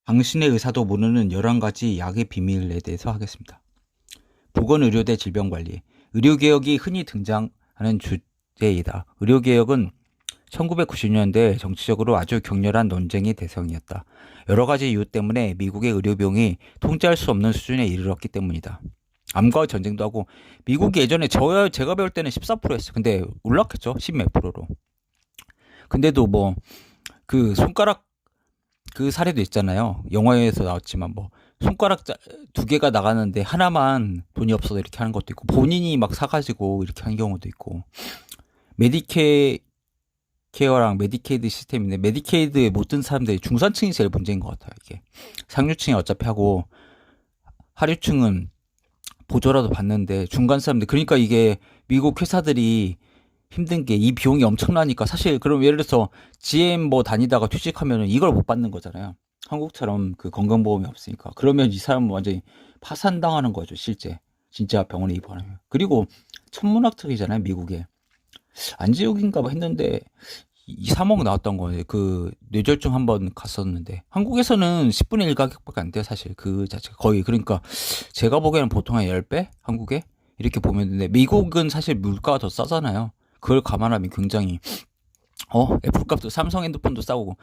당신의 의사도 모르는 11가지 약의 비밀에 대해서 하겠습니다. 보건의료대 질병관리. 의료개혁이 흔히 등장하는 주제이다. 의료개혁은 1990년대 정치적으로 아주 격렬한 논쟁의 대상이었다. 여러 가지 이유 때문에 미국의 의료비용이 통제할 수 없는 수준에 이르렀기 때문이다. 암과 전쟁도 하고, 미국이 예전에 제가 배울 때는 14%였어요. 근데 올랐겠죠? 10몇 프로로. 근데도 그 손가락 그 사례도 있잖아요. 영화에서 나왔지만 손가락 두 개가 나가는데 하나만 돈이 없어서 이렇게 하는 것도 있고, 본인이 막 사가지고 이렇게 하는 경우도 있고. 메디케어랑 메디케이드 시스템인데, 메디케이드에 못 든 사람들이 중산층이 제일 문제인 것 같아요. 이게 상류층이 어차피 하고 하류층은 보조라도 받는데, 중간 사람들, 그러니까 이게 미국 회사들이 힘든 게, 이 비용이 엄청나니까. 사실 그럼 예를 들어서 GM 다니다가 퇴직하면 이걸 못 받는 거잖아요. 한국처럼 그 건강보험이 없으니까. 그러면 이 사람은 완전히 파산당하는 거죠, 실제. 진짜 병원에 입원하면. 그리고 천문학적이잖아요, 미국에. 안지옥인가 했는데 2, 3억 나왔던 거예요. 그 뇌졸중 한번 갔었는데, 한국에서는 10분의 1 가격밖에 안 돼요, 사실. 그 자체가 거의. 그러니까 제가 보기에는 보통 한 10배? 한국에? 이렇게 보면 되는데, 미국은 사실 물가가 더 싸잖아요. 그걸 감안하면 굉장히, 애플값도, 삼성 핸드폰도 싸고,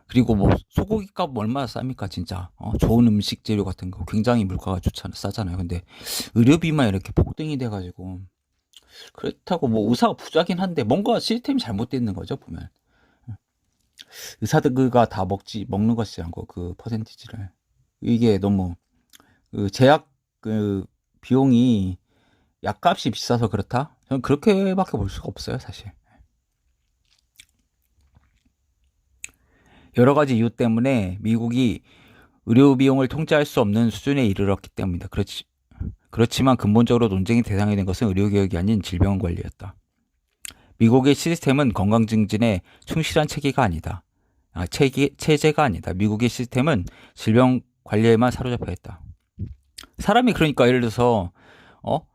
그리고 소고기 값 얼마나 쌉니까, 진짜. 좋은 음식 재료 같은 거 굉장히 물가가 싸잖아요. 근데 의료비만 이렇게 폭등이 돼가지고, 그렇다고 의사가 부자긴 한데 뭔가 시스템이 잘못되어 있는 거죠, 보면. 의사들가 다 먹는 것이 않고, 그 퍼센티지를. 이게 너무, 그 제약, 그 비용이, 약값이 비싸서 그렇다? 저는 그렇게밖에 볼 수가 없어요, 사실. 여러 가지 이유 때문에 미국이 의료 비용을 통제할 수 없는 수준에 이르렀기 때문이다. 그렇지만 근본적으로 논쟁의 대상이 된 것은 의료개혁이 아닌 질병 관리였다. 미국의 시스템은 건강 증진에 충실한 체제가 아니다. 미국의 시스템은 질병 관리에만 사로잡혀 있다. 사람이, 그러니까 예를 들어서 어?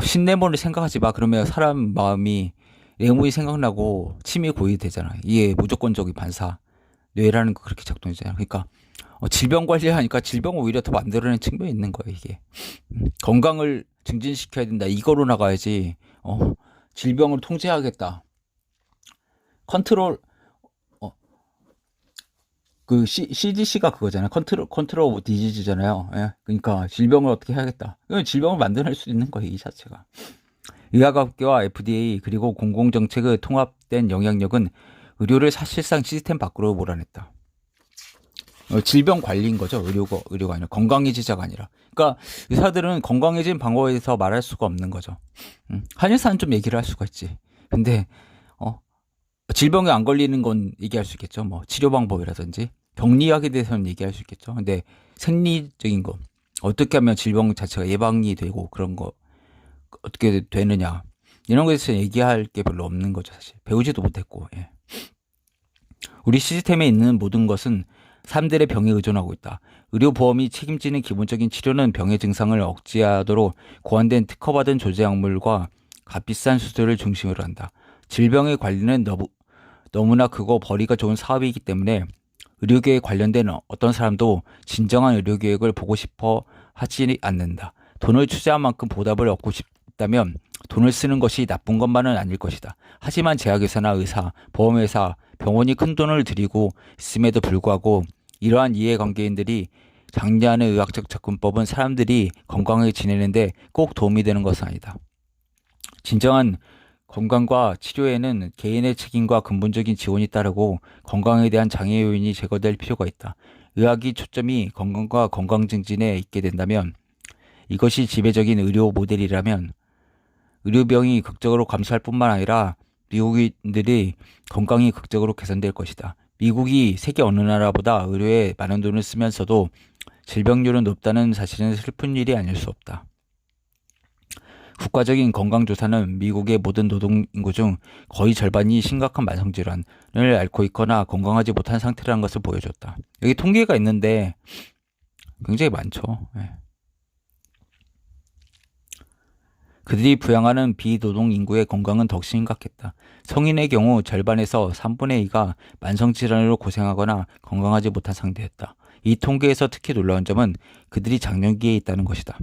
신내몰을 생각하지 마. 그러면 사람 마음이, 내용이 생각나고 침이 고이되잖아. 이게 무조건적인 반사. 뇌라는 거 그렇게 작동이잖아. 그러니까 질병 관리하니까 질병을 오히려 더 만들어내는 측면이 있는 거예요, 이게. 건강을 증진시켜야 된다, 이거로 나가야지. 질병을 통제하겠다. 컨트롤, 어, 그 CDC가 그거잖아요. 컨트롤 오브 디지즈잖아요. 예? 그러니까 질병을 어떻게 해야겠다. 질병을 만들어낼 수 있는 거예요, 이 자체가. 의학업계와 FDA 그리고 공공정책의 통합된 영향력은 의료를 사실상 시스템 밖으로 몰아냈다. 질병 관리인 거죠. 의료가 아니라, 건강해지자가 아니라. 그러니까 의사들은 건강해진 방법에 대해서 말할 수가 없는 거죠. 한의사는 좀 얘기를 할 수가 있지. 근데 질병에 안 걸리는 건 얘기할 수 있겠죠. 치료 방법이라든지 병리학에 대해서는 얘기할 수 있겠죠. 근데 생리적인 거, 어떻게 하면 질병 자체가 예방이 되고 그런 거 어떻게 되느냐, 이런 거에 대해서 얘기할 게 별로 없는 거죠. 사실 배우지도 못했고. 예. 우리 시스템에 있는 모든 것은 사람들의 병에 의존하고 있다. 의료보험이 책임지는 기본적인 치료는 병의 증상을 억제하도록 고안된 특허받은 조제약물과 값비싼 수술을 중심으로 한다. 질병의 관리는 너무나 크고 벌이가 좋은 사업이기 때문에 의료계에 관련된 어떤 사람도 진정한 의료계획을 보고 싶어 하지 않는다. 돈을 투자한 만큼 보답을 얻고 싶다면 돈을 쓰는 것이 나쁜 것만은 아닐 것이다. 하지만 제약회사나 의사, 보험회사, 병원이 큰 돈을 들이고 있음에도 불구하고 이러한 이해관계인들이 장려하는 의학적 접근법은 사람들이 건강하게 지내는데 꼭 도움이 되는 것은 아니다. 진정한 건강과 치료에는 개인의 책임과 근본적인 지원이 따르고 건강에 대한 장애 요인이 제거될 필요가 있다. 의학이 초점이 건강과 건강 증진에 있게 된다면, 이것이 지배적인 의료 모델이라면 의료비용이 극적으로 감소할 뿐만 아니라 미국인들의 건강이 극적으로 개선될 것이다. 미국이 세계 어느 나라보다 의료에 많은 돈을 쓰면서도 질병률은 높다는 사실은 슬픈 일이 아닐 수 없다. 국가적인 건강조사는 미국의 모든 노동인구 중 거의 절반이 심각한 만성질환을 앓고 있거나 건강하지 못한 상태라는 것을 보여줬다. 여기 통계가 있는데 굉장히 많죠. 예. 그들이 부양하는 비노동 인구의 건강은 더욱 심각했다. 성인의 경우 절반에서 3분의 2가 만성질환으로 고생하거나 건강하지 못한 상태였다. 이 통계에서 특히 놀라운 점은 그들이 장년기에 있다는 것이다.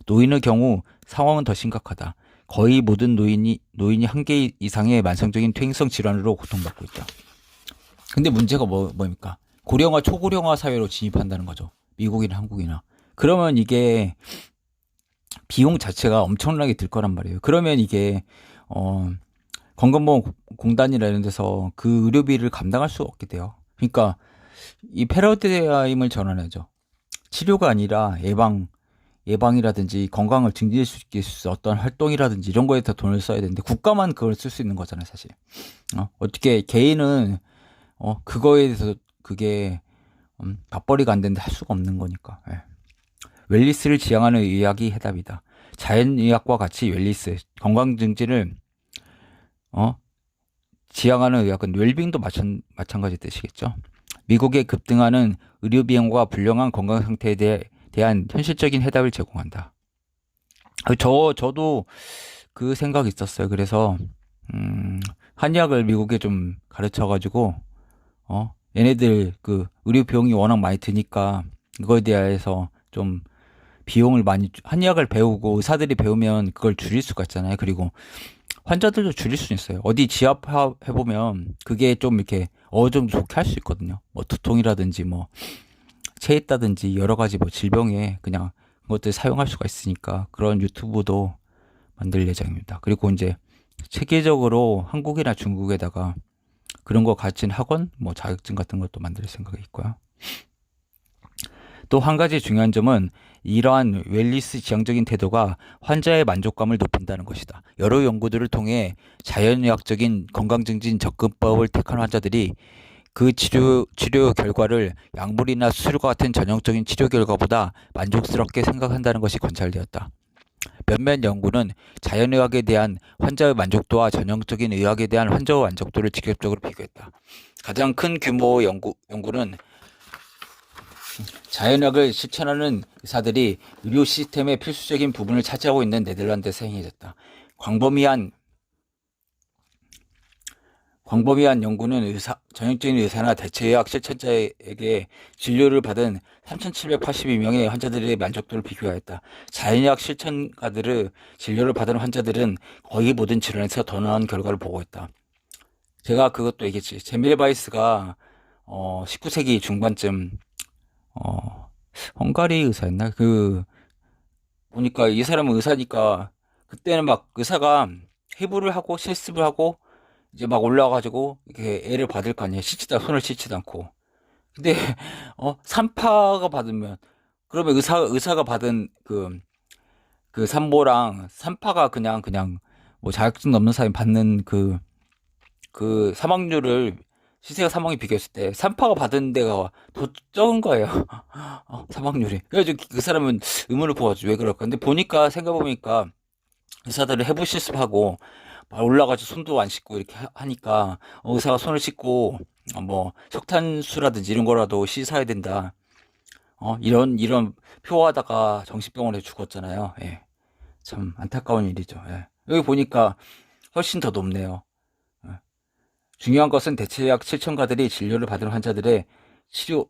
노인의 경우 상황은 더 심각하다. 거의 모든 노인이 한 개 이상의 만성적인 퇴행성 질환으로 고통받고 있다. 근데 문제가 뭡니까? 고령화, 초고령화 사회로 진입한다는 거죠. 미국이나 한국이나. 그러면 이게 비용 자체가 엄청나게 들 거란 말이에요. 그러면 이게 건강보험공단이나 이런 데서 그 의료비를 감당할 수 없게 돼요. 그러니까 이 패러다임을 전환하죠. 치료가 아니라 예방이라든지 건강을 증진할 수 있게 어떤 활동이라든지 이런 거에 더 돈을 써야 되는데 국가만 그걸 쓸 수 있는 거잖아요, 사실. 어떻게 개인은 그거에 대해서 그게 밥벌이가 안 되는데 할 수가 없는 거니까. 예. 웰리스를 지향하는 의학이 해답이다. 자연의학과 같이 웰리스, 건강 증진을 지향하는 의학은 웰빙도 마찬가지 뜻이겠죠. 미국의 급등하는 의료 비용과 불량한 건강 상태에 대한 현실적인 해답을 제공한다. 저도 그 생각이 있었어요. 그래서 한의학을 미국에 좀 가르쳐가지고 얘네들 그 의료 비용이 워낙 많이 드니까 이거에 대해서 좀 비용을 많이 한의학을 배우고 의사들이 배우면 그걸 줄일 수가 있잖아요. 그리고 환자들도 줄일 수 있어요. 어디 지압 해보면 그게 좀 이렇게 어느 정도 좋게 할 수 있거든요. 뭐 두통이라든지 뭐 체했다든지 여러 가지 뭐 질병에 그냥 그것들 사용할 수가 있으니까 그런 유튜브도 만들 예정입니다. 그리고 이제 체계적으로 한국이나 중국에다가 그런 거 가르치는 학원, 뭐 자격증 같은 것도 만들 생각이 있고요. 또 한 가지 중요한 점은 이러한 웰리스 지향적인 태도가 환자의 만족감을 높인다는 것이다. 여러 연구들을 통해 자연의학적인 건강증진 접근법을 택한 환자들이 그 치료 결과를 약물이나 수술과 같은 전형적인 치료 결과보다 만족스럽게 생각한다는 것이 관찰되었다. 몇몇 연구는 자연의학에 대한 환자의 만족도와 전형적인 의학에 대한 환자의 만족도를 직접적으로 비교했다. 가장 큰 규모의 연구는 자연의학을 실천하는 의사들이 의료 시스템의 필수적인 부분을 차지하고 있는 네덜란드에서 행해졌다. 광범위한 연구는 전형적인 의사나 대체의학 실천자에게 진료를 받은 3,782명의 환자들의 만족도를 비교하였다. 자연의학 실천가들의 진료를 받은 환자들은 거의 모든 질환에서 더 나은 결과를 보고있다. 제가 그것도 얘기했지. 제밀바이스가 19세기 중반쯤 헝가리 의사였나? 보니까 이 사람은 의사니까 그때는 막 의사가 해부를 하고 실습을 하고 이제 막 올라와가지고 이렇게 애를 받을 거 아니에요. 손을 씻지도 않고. 근데 3파가 받으면 그러면 의사가 받은 그 산모랑 3파가 그냥 뭐 자격증 없는 사람이 받는 그 사망률을 시세가 사망이 비교했을 때 3파가 받은 데가 더 적은 거예요. 사망률이. 그래가지고 그 사람은 의문을 보아가지고 왜 그럴까. 근데 생각해보니까 의사들을 해부 실습하고 올라가지고 손도 안 씻고 이렇게 하니까 의사가 손을 씻고 뭐 석탄수라든지 이런 거라도 씻어야 된다. 이런 표하다가 정신병원에 죽었잖아요. 예. 참 안타까운 일이죠. 예. 여기 보니까 훨씬 더 높네요. 예. 중요한 것은 대체의학 실천가들이 진료를 받은 환자들의 치료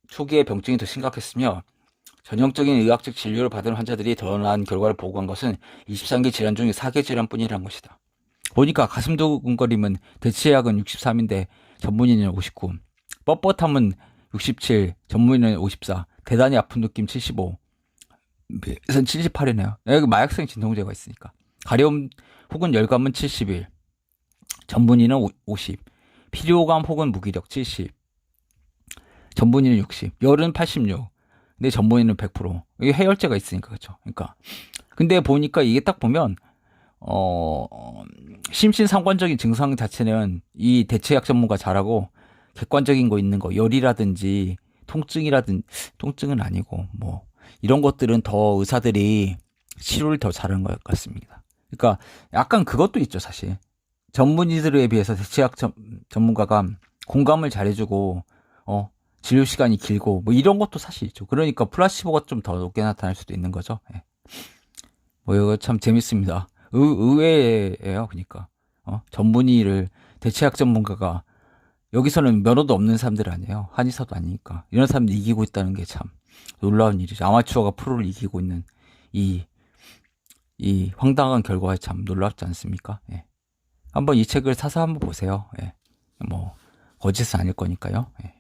초기의 병증이 더 심각했으며 전형적인 의학적 진료를 받은 환자들이 더 나은 결과를 보고한 것은 23개 질환 중 4개 질환뿐이라는 것이다. 보니까 가슴 두근거림은 대체의학은 63인데 전문의는 59, 뻣뻣함은 67, 전문의는 54, 대단히 아픈 느낌 75, 그래서 78이네요. 여기 마약성 진통제가 있으니까. 가려움 혹은 열감은 71, 전문의는 50, 피로감 혹은 무기력 70, 전문의는 60, 열은 86, 근데 전문의는 100%. 이게 해열제가 있으니까, 그렇죠. 그러니까 근데 보니까 이게 딱 보면 심신상관적인 증상 자체는 이 대체약 전문가 잘하고 객관적인 거 있는 거 열이라든지 통증은 아니고 뭐 이런 것들은 더 의사들이 치료를 더 잘하는 것 같습니다. 그러니까 약간 그것도 있죠, 사실. 전문의들에 비해서 대체약 전문가가 공감을 잘해주고 진료 시간이 길고 뭐 이런 것도 사실 있죠. 그러니까 플라시보가 좀 더 높게 나타날 수도 있는 거죠. 예. 뭐 이거 참 재밌습니다. 의외예요. 그러니까 전문의를 대체학 전문가가 여기서는 면허도 없는 사람들 아니에요. 한의사도 아니니까 이런 사람들이 이기고 있다는 게 참 놀라운 일이죠. 아마추어가 프로를 이기고 있는 이 이 황당한 결과에 참 놀랍지 않습니까? 예. 한번 이 책을 사서 한번 보세요. 예. 뭐 거짓은 아닐 거니까요. 예.